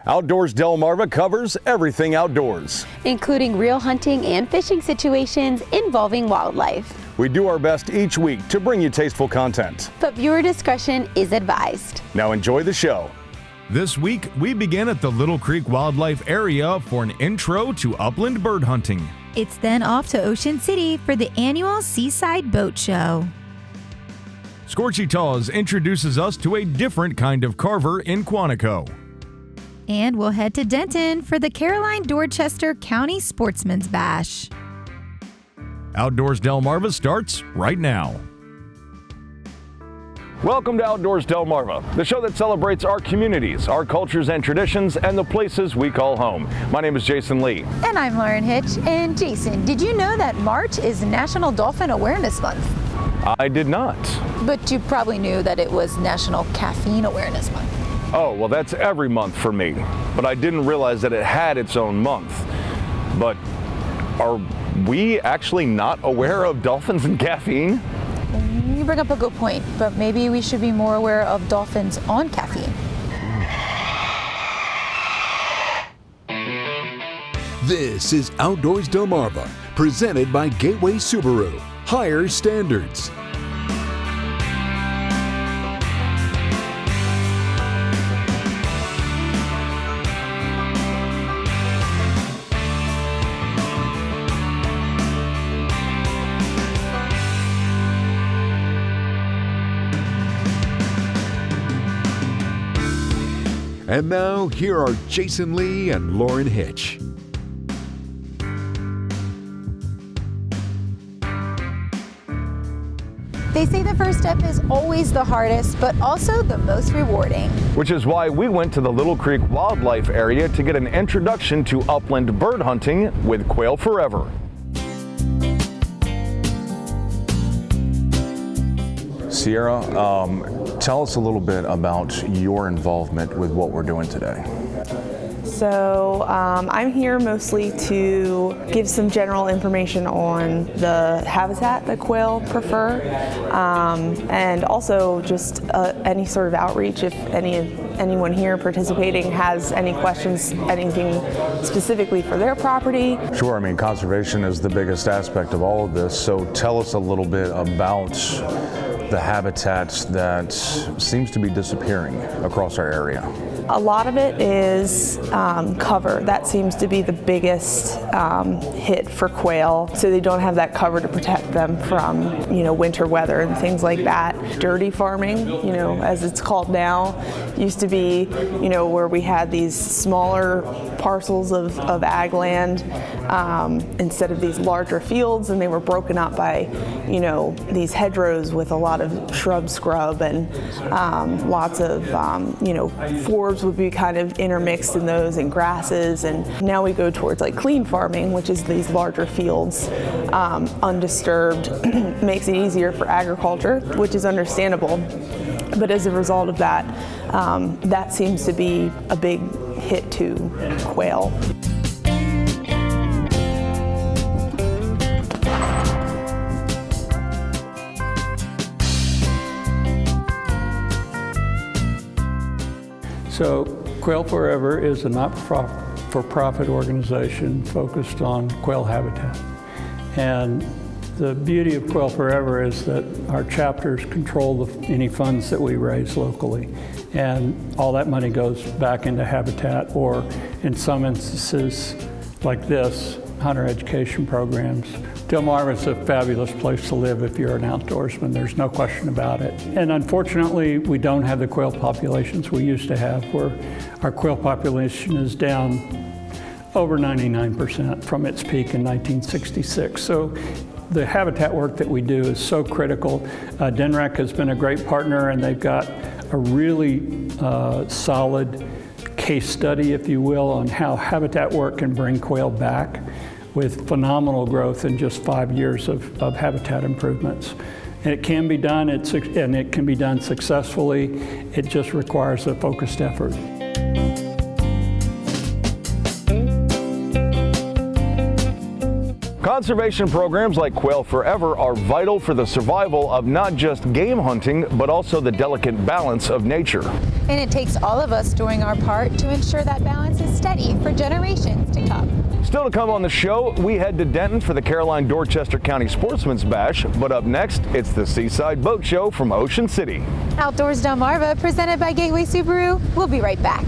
Outdoors-Delmarva covers everything outdoors, including real hunting and fishing situations involving wildlife. We do our best each week to bring you tasteful content, but viewer discretion is advised. Now enjoy the show. This week, we begin at the Little Creek Wildlife Area for an intro to upland bird hunting. It's then off to Ocean City for the annual Seaside Boat Show. Scorchy Taws introduces us to a different kind of carver in Quantico. And we'll head to Denton for the Caroline-Dorchester County Sportsman's Bash. Outdoors Delmarva starts right now. Welcome to Outdoors Delmarva, the show that celebrates our communities, our cultures and traditions, and the places we call home. My name is Jason Lee. And I'm Lauren Hitch. And Jason, did you know that March is National Dolphin Awareness Month? I did not. But you probably knew that it was National Caffeine Awareness Month. Oh, well, that's every month for me. But I didn't realize that it had its own month. But are we actually not aware of dolphins and caffeine? You bring up a good point, but maybe we should be more aware of dolphins on caffeine. This is Outdoors Delmarva, presented by Gateway Subaru. Higher standards. And now, here are Jason Lee and Lauren Hitch. They say the first step is always the hardest, but also the most rewarding. Which is why we went to the Little Creek Wildlife Area to get an introduction to upland bird hunting with Quail-Forever. Sierra, tell us a little bit about your involvement with what we're doing today. So I'm here mostly to give some general information on the habitat that quail prefer, and also just any sort of outreach if anyone here participating has any questions, anything specifically for their property. Sure, I mean, conservation is the biggest aspect of all of this, so tell us a little bit about the habitat that seems to be disappearing across our area. A lot of it is cover. That seems to be the biggest hit for quail. So they don't have that cover to protect them from, winter weather and things like that. Dirty farming, as it's called now, used to be, where we had these smaller parcels of ag land instead of these larger fields, and they were broken up by, these hedgerows with a lot of shrub scrub and lots of, forbs would be kind of intermixed in those and grasses. And now we go towards like clean farming, which is these larger fields, undisturbed, makes it easier for agriculture, which is understandable. But as a result of that, that seems to be a big hit to quail. So Quail-Forever is a not-for-profit organization focused on quail habitat. And the beauty of Quail-Forever is that our chapters control any funds that we raise locally. And all that money goes back into habitat, or in some instances like this, hunter education programs. Delmarva is a fabulous place to live if you're an outdoorsman. There's no question about it. And unfortunately, we don't have the quail populations we used to have, where our quail population is down over 99% from its peak in 1966. So the habitat work that we do is so critical. DNREC has been a great partner, and they've got a really solid case study, if you will, on how habitat work can bring quail back, with phenomenal growth in just 5 years of habitat improvements. And it can be done, and it can be done successfully. It just requires a focused effort. Conservation programs like Quail-Forever are vital for the survival of not just game hunting, but also the delicate balance of nature. And it takes all of us doing our part to ensure that balance is steady for generations to come. Still to come on the show, we head to Denton for the Caroline-Dorchester County Sportsman's Bash, but up next, it's the Seaside Boat Show from Ocean City. Outdoors Delmarva, presented by Gateway Subaru. We'll be right back.